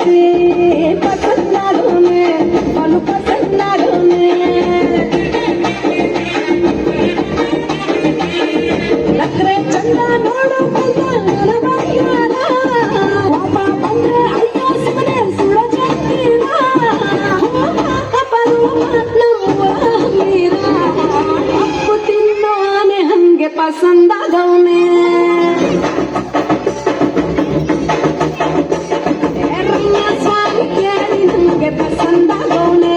पार्वती पसंद लागोने मनु पसंद लागोने नखरे चंद नोडो कंद ನನಬಯ್ಯಾರ ಪಾಪ ಬಂದ್ರೆ ಅಯ್ಯೋ ಸುಮ್ಮನೆ ಸುಳ್ಳ ಜಾಸ್ತಿನ ಮೀರ ಅಪ್ಪು ತಿನ್ನೋನೆ ಹಂಗೆ ಪಸಂದಾಗವನೆ ಸ್ವಾಮಿ ಕೇಳಿ ನಂಗೆ ಪಸಂದಾಗವನೆ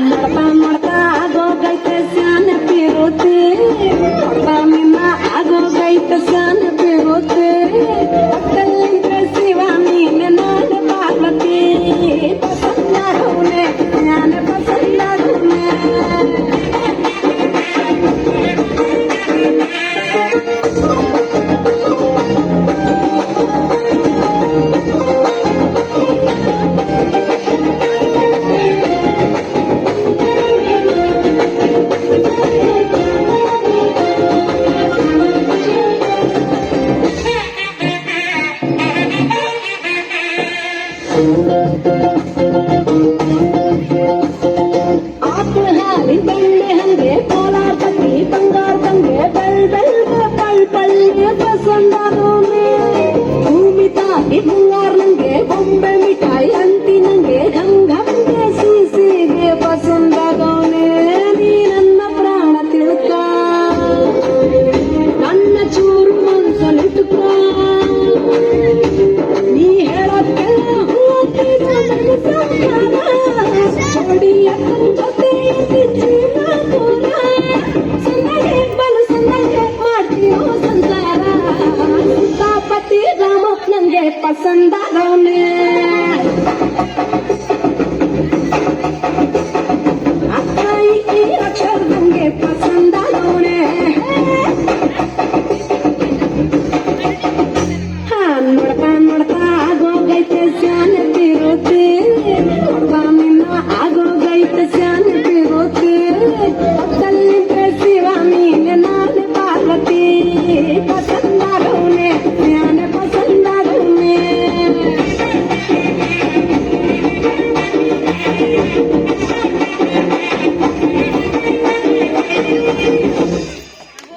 ಮಾಡ್ತಾ ಮಾಡ್ತಾ ಆಗೋಗೈತೆ ಸ್ಯಾನ ಪಿರೋತೆ ಮಾಡ್ತಾ ನಿನ್ನ ಆಗೋಗೈತೆ ಸ್ಯಾನ ಪಿರೋತೆ ಪಕ್ಕಲ್ಲಿಂದ ಶಿವ ನೀನೆ ನಾನು ಪಾರ್ವತಿ ಪಸಂದಾಗವನೆ ನಾನು ಪಸಂದಾಗವನೆ ಆಕಳ ಹಾಲಿನ ಬೆಣ್ಣೆ ಹಂಗೆ ಕೋಲಾರ ಬತ್ತಿ ಬಂಗಾರ ತಂಗೆ ಬೆಳ್ ಬೆಳ್ಗೆ ಪಳ್ ಪಳ್ಳಿಗೆ ಪಸಂದಾಗೋನೆ ಭೂಮಿ ತಾಯಿ ಬಂಗಾರ ನಂಗೆ ಬೊಂಬೆ ಮಿಠಾಯಿ ಅಂಟಿ ನಂಗೆ ಗಂಗಂಗೆ ಸೀಸಿಗೆ ಪಸಂದಾಗೋನೆ ನೀ ನನ್ನ ಪ್ರಾಣ ತಿಳ್ಕ ನನ್ನ ಚೂರು ಮನ್ಸಲ್ಲಿಟ್ಕ ನೀ ಹೇಳೋದಕ್ಕೆಲ್ಲ ಹೋಗಿ ಜೋಡಿಯ ಜೊತೆ ಬಲು ಸಂದಗೆ ಮಾಡ್ತೀಯೋ ಸಂಸಾರ ಸೀತಾಪತಿ ರಾಮ ನಂಗೆ ಪಸಂದಾಗವನೆ ಅಕ್ಕ ಈ ಅಕ್ಷರ ನಂಗೆ ಪಸಂದಾಗವನೆ ನೋಡ್ತಾ ನೋಡ್ತಾ ಆಗೋಗೈತೆ ಸ್ಯಾನ ಪಿರೋತೆ ನೋಡ್ತಾ ನಿನ್ನ ಆಗೋಗೈತೆ ಸ್ಯಾನ ಪಿರೋತೆ ಪಕ್ಕಲ್ಲಿಂದ ಶಿವ ನೀನೆ ನಾನು ಪಾರ್ವತಿ